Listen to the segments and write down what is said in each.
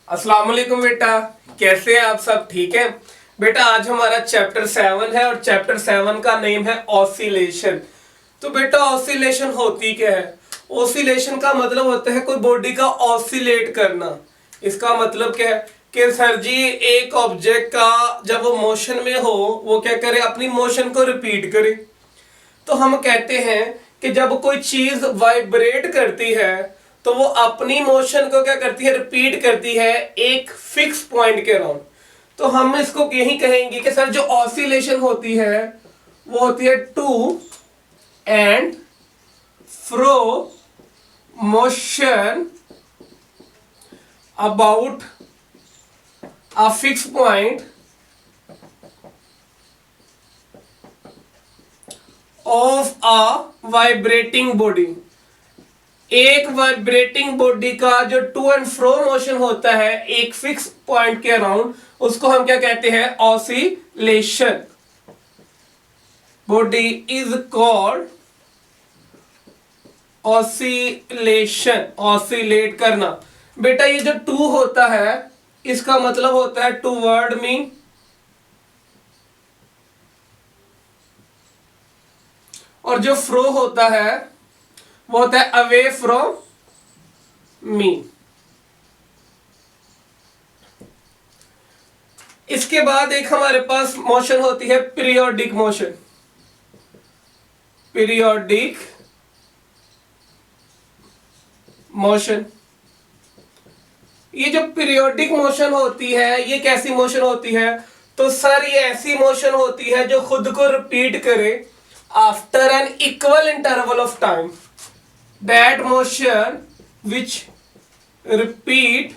अस्सलाम वालेकुम बेटा। कैसे हैं आप सब? ठीक है बेटा। आज हमारा चैप्टर 7 है और चैप्टर 7 का नेम है ऑसिलेशन। तो बेटा ऑसिलेशन होती क्या है? ऑसिलेशन का मतलब होता है कोई बॉडी का ऑसिलेट करना। इसका मतलब क्या है कि सर जी एक ऑब्जेक्ट का जब वो मोशन में हो वो क्या करे, अपनी मोशन को रिपीट करे। तो हम कहते हैं कि जब कोई चीज वाइब्रेट करती है तो वो अपनी मोशन को क्या करती है, रिपीट करती है एक फिक्स पॉइंट के अराउंड। तो हम इसको यही कहेंगे कि सर जो ऑसिलेशन होती है वो होती है to and fro motion about a fix point of a vibrating body. एक वाइब्रेटिंग बॉडी का जो टू एंड फ्रो मोशन होता है एक फिक्स पॉइंट के अराउंड, उसको हम क्या कहते हैं? Oscillation. Body is called oscillation. Oscillate करना। बेटा ये जो टू होता है इसका मतलब होता है टूवर्ड मी, और जो फ्रो होता है वो होता है अवे फ्रॉम मी। इसके बाद एक हमारे पास मोशन होती है पीरियोडिक मोशन। पीरियोडिक मोशन, ये जो पीरियोडिक मोशन होती है ये कैसी मोशन होती है? तो सर ये ऐसी मोशन होती है जो खुद को रिपीट करे after an equal interval of time. That motion which repeat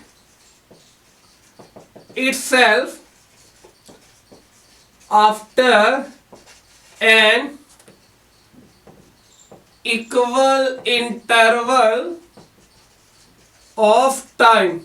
itself after an equal interval of time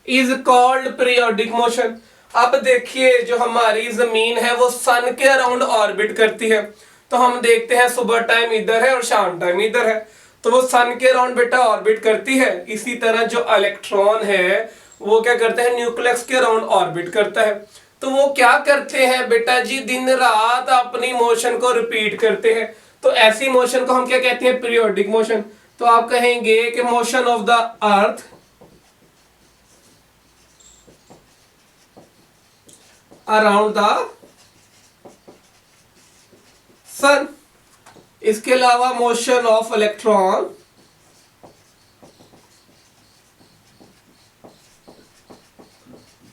is called periodic motion। अब देखिए जो हमारी जमीन है वो सन के अराउंड ऑर्बिट करती है। तो हम देखते हैं सुबह टाइम इधर है और शाम टाइम इधर है, तो वो सन के अराउंड बेटा ऑर्बिट करती है। इसी तरह जो इलेक्ट्रॉन है वो क्या करता है? न्यूक्लियस के अराउंड ऑर्बिट करता है। तो वो क्या करते हैं बेटा जी? दिन रात अपनी मोशन को रिपीट करते हैं। तो ऐसी मोशन को हम क्या कहते हैं? Periodic motion. तो आप कहेंगे कि motion of the earth around the sun. इसके अलावा motion of electron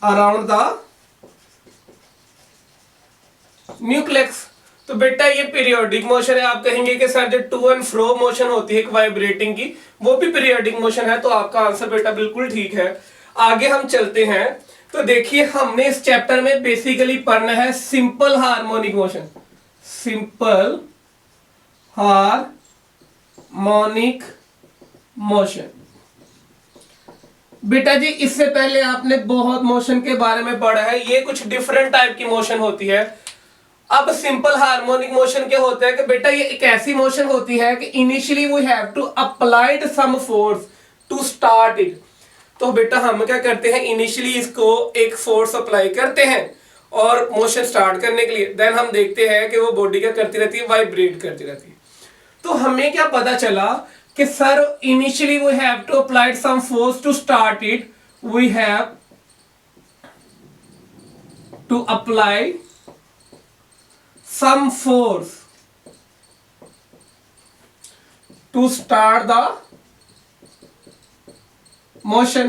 around the nucleus. तो बेटा ये पीरियोडिक मोशन है। आप कहेंगे कि सर जो टू एंड फ्रो मोशन होती है एक वाइब्रेटिंग की, वो भी पीरियोडिक मोशन है। तो आपका आंसर बेटा बिल्कुल ठीक है। आगे हम चलते हैं। तो देखिए हमने इस चैप्टर में बेसिकली पढ़ना है simple harmonic motion. Simple harmonic motion. बेटा जी इससे पहले आपने बहुत मोशन के बारे में पढ़ा है, ये कुछ डिफरेंट टाइप की मोशन होती है। अब सिंपल हार्मोनिक मोशन क्या होता है कि बेटा ये एक ऐसी मोशन होती है कि initially we have to applied some force to start it. तो बेटा हम क्या करते हैं? इनिशियली इसको एक फोर्स अप्लाई करते हैं और मोशन स्टार्ट करने के लिए देन हम देखते हैं कि वो बॉडी क्या करती रहती है? वाइब्रेट करती रहती है। तो हमें क्या पता चला कि sir initially we have to apply some force to start it. We have to apply some force to start the motion।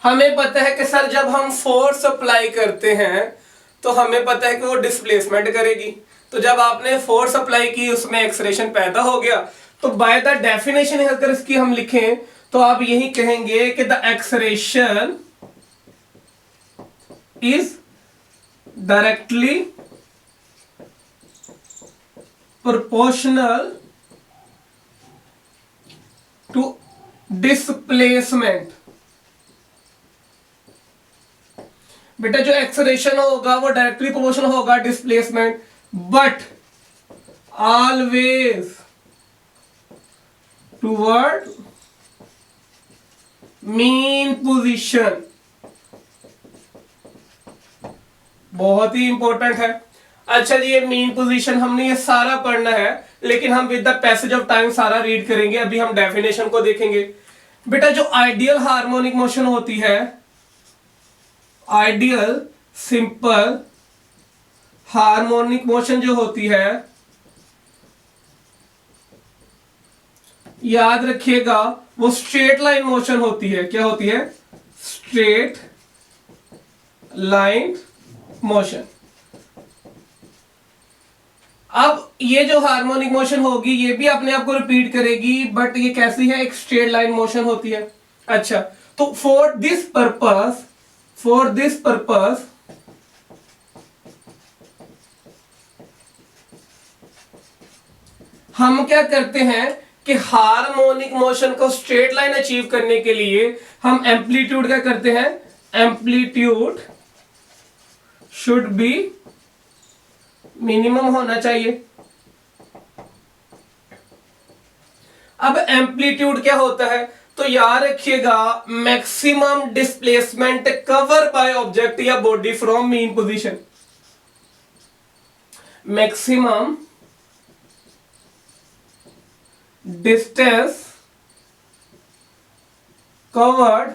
हमें पता है कि सर जब हम फोर्स अप्लाई करते हैं तो हमें पता है कि वो डिस्प्लेसमेंट करेगी। तो जब आपने फोर्स अप्लाई की उसमें एक्सलेरेशन पैदा हो गया। तो बाय द डेफिनेशन अगर इसकी हम लिखें तो आप यही कहेंगे कि the acceleration is directly proportional to displacement। बेटा जो एक्सलेरेशन होगा वो डायरेक्टली प्रोपोर्शनल होगा displacement, but always toward mean position बहुत ही इंपॉर्टेंट है। अच्छा जी, ये मीन पोजीशन हमने ये सारा पढ़ना है, लेकिन हम with the passage of time सारा रीड करेंगे। अभी हम डेफिनेशन को देखेंगे। बेटा जो आइडियल हार्मोनिक मोशन होती है, आइडियल सिंपल हार्मोनिक मोशन जो होती है, याद रखिएगा वो स्ट्रेट लाइन मोशन होती है। क्या होती है? Straight line motion. अब ये जो हार्मोनिक मोशन होगी ये भी अपने आप को रिपीट करेगी, बट ये कैसी है? एक स्ट्रेट लाइन मोशन होती है। अच्छा, तो फॉर दिस पर्पस हम क्या करते हैं कि हार्मोनिक मोशन को स्ट्रेट लाइन अचीव करने के लिए हम एम्पलीट्यूड क्या करते हैं? एम्पलीट्यूड शुड बी मिनिमम होना चाहिए। अब एम्पलीट्यूड क्या होता है? तो याद रखिएगा maximum displacement cover by object या body from mean position. Maximum distance covered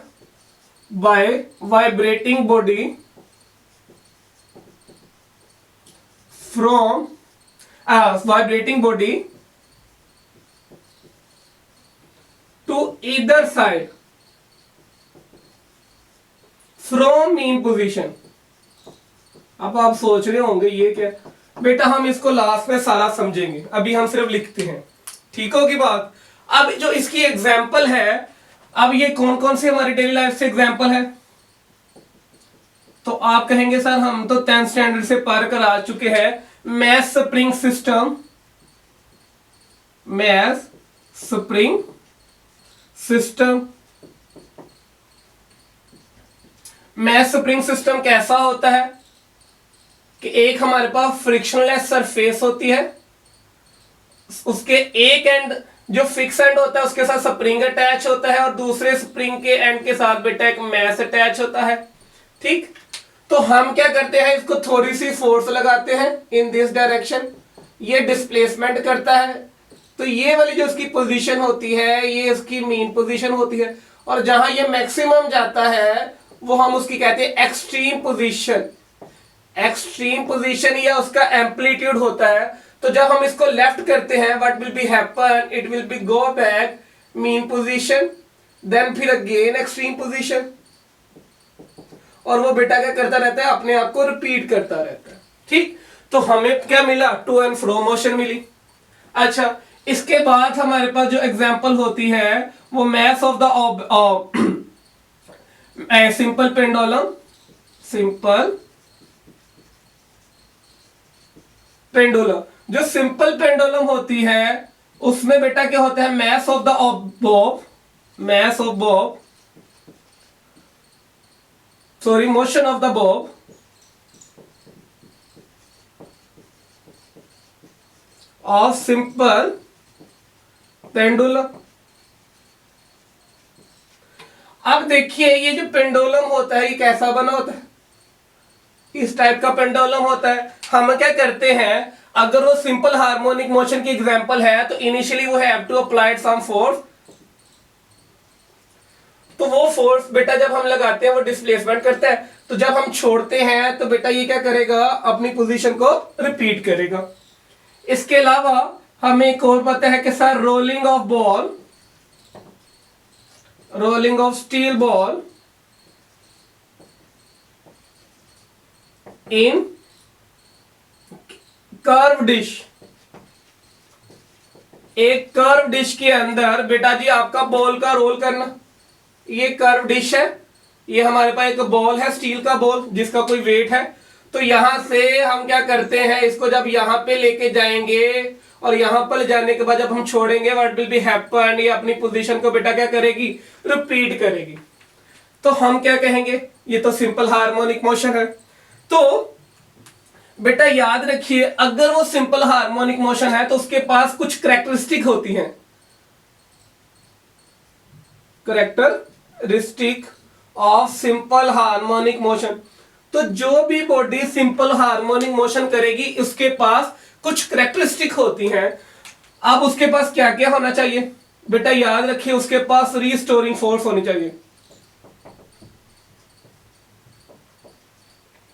by vibrating body from vibrating body to either side from mean position। अब आप सोच रहे होंगे ये क्या? बेटा हम इसको लास्ट में सारा समझेंगे, अभी हम सिर्फ लिखते हैं। ठीक होगी बात? अब जो इसकी एग्जाम्पल है, अब ये कौन कौन से हमारी डेली लाइफ से एग्जाम्पल है? तो आप कहेंगे सर हम तो 10th स्टैंडर्ड से पढ़ कर आ चुके हैं। Mass spring system, mass spring system. Mass spring system कैसा होता है कि एक हमारे पास फ्रिक्शनलेस सरफेस होती है, उसके एक एंड जो फिक्स एंड होता है उसके साथ स्प्रिंग अटैच होता है और दूसरे स्प्रिंग के एंड के साथ बेटा एक मैस अटैच होता है। ठीक, तो हम क्या करते हैं? इसको थोड़ी सी फोर्स लगाते हैं इन दिस डायरेक्शन, ये डिस्प्लेसमेंट करता है। तो ये वाली जो इसकी पोजीशन होती है ये इसकी मीन पोजीशन होती है, और जहां ये मैक्सिमम जाता है वो हम उसकी कहते हैं एक्सट्रीम पोजीशन। एक्सट्रीम पोजीशन या उसका एम्पलीट्यूड होता है। तो जब हम इसको लेफ्ट करते हैं what will be happen? It will be go back mean position, then फिर अगेन एक्सट्रीम पोजीशन, और वो बेटा क्या करता रहता है? अपने आप को रिपीट करता रहता है। ठीक, तो हमें क्या मिला? टू एंड फ्रो मोशन मिली। अच्छा, इसके बाद हमारे पास जो एग्जांपल होती है वो mass of the simple pendulum. Simple pendulum, जो सिंपल पेंडुलम होती है उसमें बेटा क्या होता है? Mass of the Bob, mass of Bob, sorry, motion of the bob of simple pendulum। अब देखिए ये जो पेंडुलम होता है ये कैसा बना होता है? इस टाइप का पेंडुलम होता है। हम क्या करते हैं, अगर वो सिंपल हार्मोनिक मोशन की एग्जांपल है तो इनिशियली वो have to apply some force. तो वो फोर्स बेटा जब हम लगाते हैं वो डिस्प्लेसमेंट करता है, तो जब हम छोड़ते हैं तो बेटा ये क्या करेगा? अपनी पोजीशन को रिपीट करेगा। इसके अलावा हमें एक और पता है कि sir rolling of ball, rolling of steel ball in curve dish. एक कर्व डिश के अंदर बेटा जी आपका बॉल का रोल करना, ये कर्व डिश है, ये हमारे पास एक बॉल है स्टील का बॉल जिसका कोई वेट है। तो यहां से हम क्या करते हैं, इसको जब यहां पे लेके जाएंगे और यहां पर जाने के बाद जब हम छोड़ेंगे व्हाट विल बी हैपन? ये अपनी पोजीशन को बेटा क्या करेगी? रिपीट करेगी। तो हम क्या कहेंगे? ये तो सिंपल हार्मोनिक मोशन है। तो बेटा याद रखिए अगर वो सिंपल हार्मोनिक मोशन है तो उसके पास कुछ कैरेक्टरिस्टिक होती हैं, characteristic. Characteristic of simple harmonic motion. तो जो भी बॉडी सिंपल हार्मोनिक मोशन करेगी उसके पास कुछ कैरेक्टरिस्टिक होती हैं। अब उसके पास क्या क्या होना चाहिए बेटा, याद रखिए, उसके पास रीस्टोरिंग फोर्स होनी चाहिए।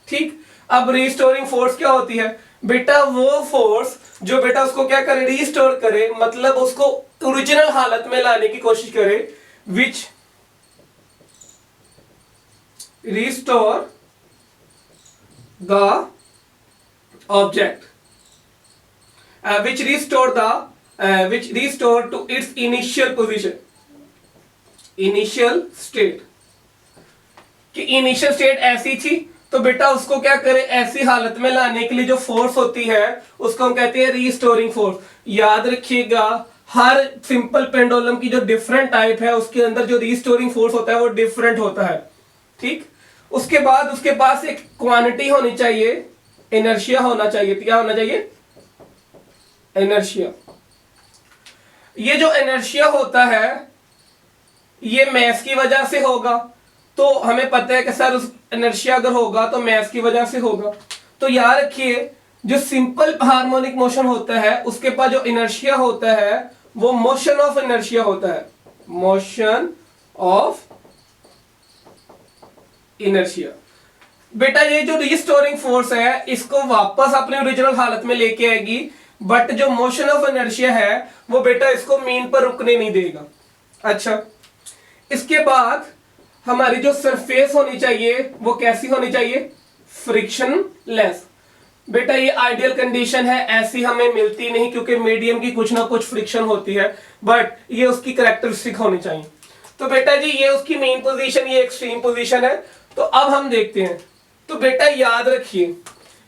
ठीक, अब रीस्टोरिंग फोर्स क्या होती है बेटा, वो फोर्स जो बेटा उसको क्या करे, रीस्टोर करे, मतलब उसको ओरिजिनल हालत में लाने की कोशिश करे, which restore the object, which restore to its initial position, initial state। कि इनिशियल स्टेट ऐसी थी तो बेटा उसको क्या करे, ऐसी हालत में लाने के लिए जो फोर्स होती है उसको हम कहते हैं रीस्टोरिंग फोर्स। याद रखिएगा, हर सिंपल पेंडुलम की जो डिफरेंट टाइप है उसके अंदर जो रीस्टोरिंग फोर्स होता है वो डिफरेंट होता है। ठीक, उसके बाद उसके पास एक क्वांटिटी होनी चाहिए, इनर्शिया होना चाहिए। क्या होना चाहिए, इनर्शिया। ये जो इनर्शिया होता है ये मैस की वजह से होगा, तो हमें पता है कि सर उस इनर्शिया अगर होगा तो मैस की वजह से होगा। तो याद रखिए, जो सिंपल हार्मोनिक मोशन होता है उसके पास जो इनर्शिया होता है वो मोशन ऑफ इनर्शिया होता है, मोशन ऑफ इनर्शिया। बेटा ये जो रिस्टोरिंग फोर्स है इसको वापस अपने ओरिजिनल हालत में लेके आएगी, बट जो मोशन ऑफ इनर्शिया है वो बेटा इसको मीन पर रुकने नहीं देगा। अच्छा, इसके बाद हमारी जो सरफेस होनी चाहिए वो कैसी होनी चाहिए, फ्रिक्शनलेस। बेटा ये आइडियल कंडीशन है, ऐसी हमें मिलती नहीं क्योंकि मीडियम की कुछ ना कुछ फ्रिक्शन होती है, बट ये उसकी कैरेक्टरिस्टिक होनी चाहिए। तो बेटा जी ये उसकी मेन पोजीशन, ये एक्सट्रीम पोजीशन है। तो अब हम देखते हैं। तो बेटा याद रखिए,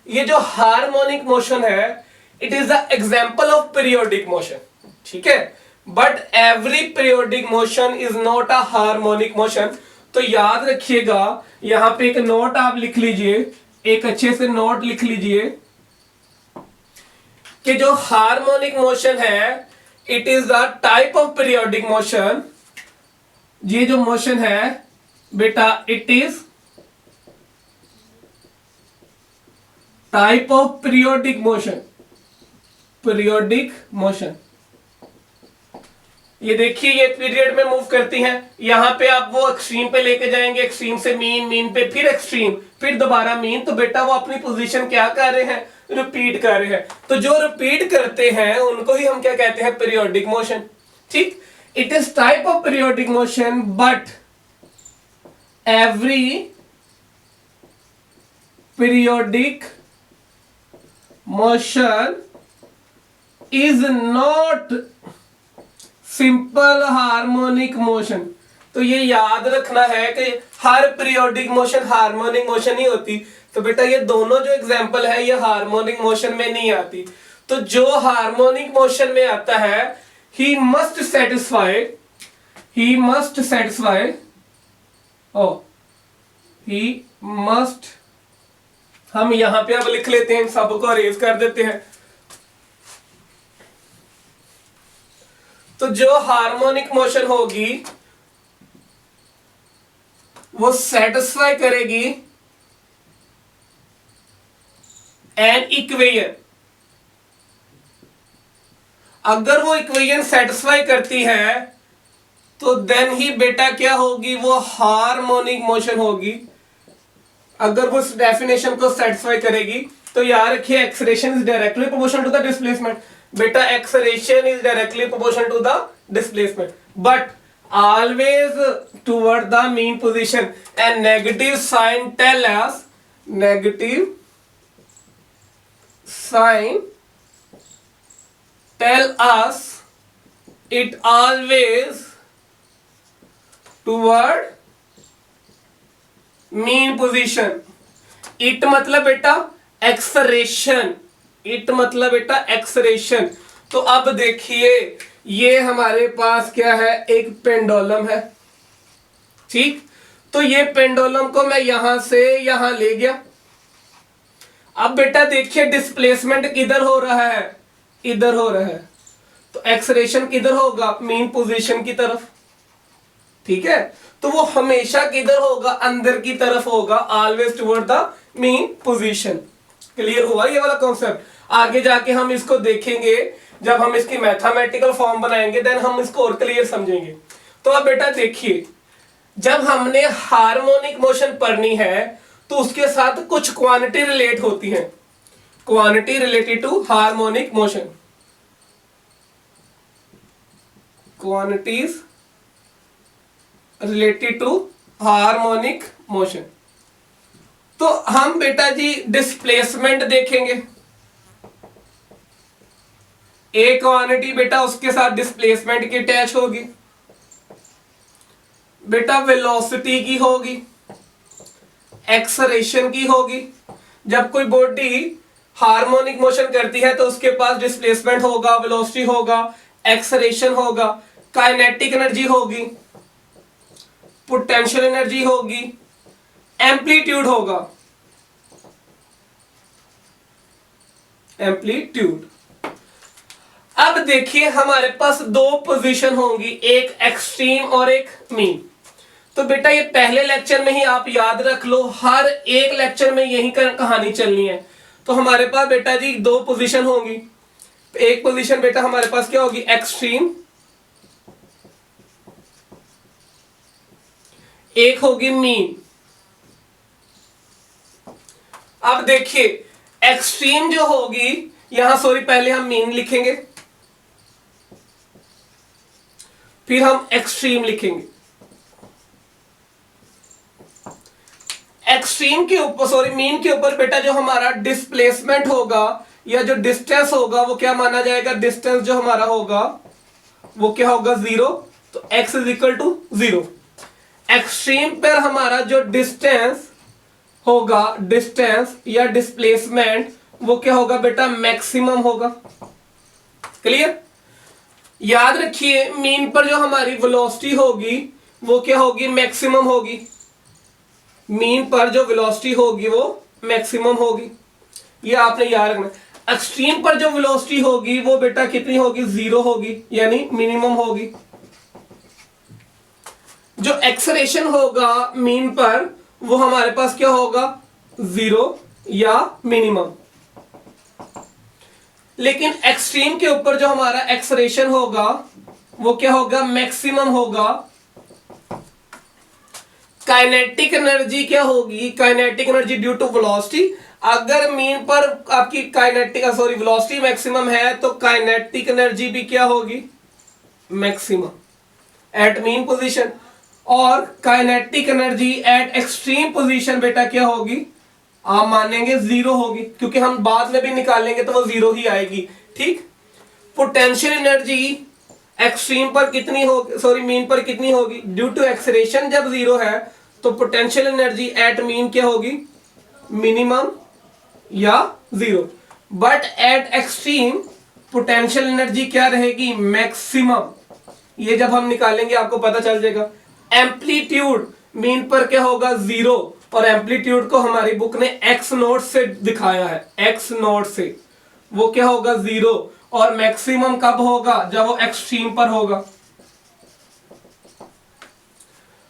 ये जो हार्मोनिक मोशन है it is the example of periodic motion. ठीक है, but every periodic motion is not a harmonic motion. तो याद रखिएगा, यहां पे एक नोट आप लिख लीजिए, एक अच्छे से नोट लिख लीजिए कि जो हार्मोनिक मोशन है it is the type of periodic motion. ये जो मोशन है बेटा it is type of periodic motion, periodic motion. ये देखिए ये पीरियड में मूव करती हैं, यहां पे आप वो एक्सट्रीम पे लेके जाएंगे, एक्सट्रीम से मीन, मीन पे फिर एक्सट्रीम, फिर दोबारा मीन। तो बेटा वो अपनी पोजीशन क्या कर रहे हैं, रिपीट कर रहे हैं। तो जो रिपीट करते हैं उनको ही हम क्या कहते हैं, पीरियोडिक मोशन। ठीक, it is type of periodic motion but every periodic motion is not simple harmonic motion. तो ये याद रखना है कि हर पीरियोडिक मोशन हार्मोनिक मोशन ही होती। तो बेटा ये दोनों जो एग्जांपल है ये हार्मोनिक मोशन में नहीं आती। तो जो हार्मोनिक मोशन में आता है ही मस्ट सेटिस्फाई हम यहां पे अब लिख लेते हैं, सबको अरेज कर देते हैं। तो जो हार्मोनिक मोशन होगी वो सेटिस्फाई करेगी एन इक्वेशन। अगर वो इक्वेशन सेटिस्फाई करती है तो देन ही बेटा क्या होगी, वो हार्मोनिक मोशन होगी। अगर वो इस डेफिनेशन को सेटिस्फाई करेगी तो याद रखिए acceleration is directly proportional to the displacement. बेटा acceleration is directly proportional to the displacement but always toward the mean position, and negative sign tell us it always toward mean position। it मतलब बेटा एक्सरेशन, it मतलब बेटा एक्सरेशन। तो अब देखिए ये हमारे पास क्या है, एक पेंडुलम है। ठीक, तो ये पेंडुलम को मैं यहां से यहां ले गया। अब बेटा देखिए डिस्प्लेसमेंट किधर हो रहा है, इधर हो रहा है। तो एक्सरेशन किधर होगा, मीन पोजीशन की तरफ। ठीक है, तो वो हमेशा किधर होगा, अंदर की तरफ होगा, always toward the mean position. Clear हुआ ये वाला कॉन्सेप्ट। आगे जाके हम इसको देखेंगे, जब हम इसकी मैथमेटिकल फॉर्म बनाएंगे देन हम इसको और क्लियर समझेंगे। तो अब बेटा देखिए, जब हमने हार्मोनिक मोशन पढ़नी है तो उसके साथ कुछ क्वांटिटी रिलेट होती है, quantity related to harmonic motion, quantities related to harmonic motion. तो हम बेटा जी डिस्प्लेसमेंट देखेंगे, एक क्वांटिटी बेटा उसके साथ डिस्प्लेसमेंट की अटैच होगी, बेटा वेलोसिटी की होगी, एक्सलेरेशन की होगी। जब कोई बॉडी हार्मोनिक मोशन करती है तो उसके पास डिस्प्लेसमेंट होगा, वेलोसिटी होगा, एक्सलेरेशन होगा, काइनेटिक एनर्जी होगी, पोटेंशियल एनर्जी होगी, एम्पलीट्यूड होगा, एम्पलीट्यूड। अब देखिए हमारे पास दो पोजीशन होंगी, एक एक्सट्रीम और एक मीन। तो बेटा ये पहले लेक्चर में ही आप याद रख लो, हर एक लेक्चर में यही कहानी चलनी है। तो हमारे पास बेटा जी दो पोजीशन होंगी, एक पोजीशन बेटा हमारे पास क्या होगी, एक्सट्रीम, एक होगी मीन। अब देखिए एक्सट्रीम जो होगी, यहां सॉरी पहले हम मीन लिखेंगे, फिर हम एक्सट्रीम लिखेंगे। एक्सट्रीम के ऊपर सॉरी मीन के ऊपर बेटा जो हमारा डिस्प्लेसमेंट होगा या जो डिस्टेंस होगा वो क्या माना जाएगा, डिस्टेंस जो हमारा होगा वो क्या होगा, जीरो। तो x is equal to zero. Extreme पर हमारा जो डिस्टेंस होगा, डिस्टेंस या डिस्प्लेसमेंट वो क्या होगा बेटा, मैक्सिमम होगा। क्लियर। याद रखिए मीन पर जो हमारी वेलोसिटी होगी वो क्या होगी, मैक्सिमम होगी। मीन पर जो वेलोसिटी होगी वो मैक्सिमम होगी, ये आपने याद रखना। एक्सट्रीम पर जो वेलोसिटी होगी वो बेटा कितनी होगी, जीरो होगी, यानी मिनिमम होगी। जो एक्सेलरेशन होगा मीन पर वो हमारे पास क्या होगा, जीरो या मिनिमम। लेकिन एक्सट्रीम के ऊपर जो हमारा एक्सेलरेशन होगा वो क्या होगा, मैक्सिमम होगा। काइनेटिक एनर्जी क्या होगी, kinetic energy due to velocity. अगर मीन पर आपकी काइनेटिक सॉरी वेलोसिटी मैक्सिमम है तो काइनेटिक एनर्जी भी क्या होगी, मैक्सिमम एट मीन पोजीशन। और kinetic energy at extreme position बेटा क्या होगी, आप मानेंगे जीरो होगी, क्योंकि हम बाद में भी निकालेंगे तो वो जीरो ही आएगी। ठीक। पोटेंशियल एनर्जी एक्सट्रीम पर कितनी होगी, सॉरी मीन पर कितनी होगी, ड्यू टू एक्सेलरेशन जब जीरो है तो पोटेंशियल एनर्जी एट मीन क्या होगी, मिनिमम या zero. But at extreme potential energy क्या रहेगी, मैक्सिमम। ये जब हम निकालेंगे आपको पता चल जाएगा। एम्पलीट्यूड मीन पर क्या होगा, जीरो, और एम्पलीट्यूड को हमारी बुक ने एक्स नोट से दिखाया है, एक्स नोट से वो क्या होगा, जीरो। और मैक्सिमम कब होगा, जब वो एक्सट्रीम पर होगा।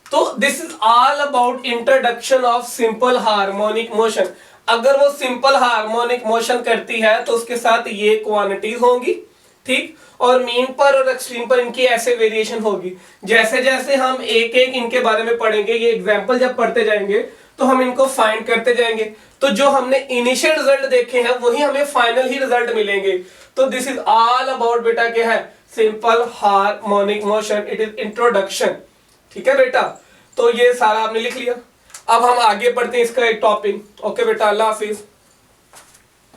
तो this is all about introduction of simple harmonic motion. अगर वो सिंपल हार्मोनिक मोशन करती है तो उसके साथ ये क्वांटिटीज होंगी। ठीक। और मीन पर और एक्सट्रीम पर इनकी ऐसे वेरिएशन होगी। जैसे जैसे हम एक एक इनके बारे में पढ़ेंगे, ये एग्जांपल जब पढ़ते जाएंगे तो हम इनको फाइंड करते जाएंगे। तो जो हमने इनिशियल रिजल्ट देखे हैं वही हमें फाइनल ही रिजल्ट मिलेंगे। तो दिस इज ऑल अबाउट बेटा क्या है, simple harmonic motion, it is introduction. ठीक है बेटा, तो ये सारा आपने लिख लिया। अब हम आगे पढ़ते हैं इसका एक टॉपिक। ओके बेटा, अल्लाह हाफिज।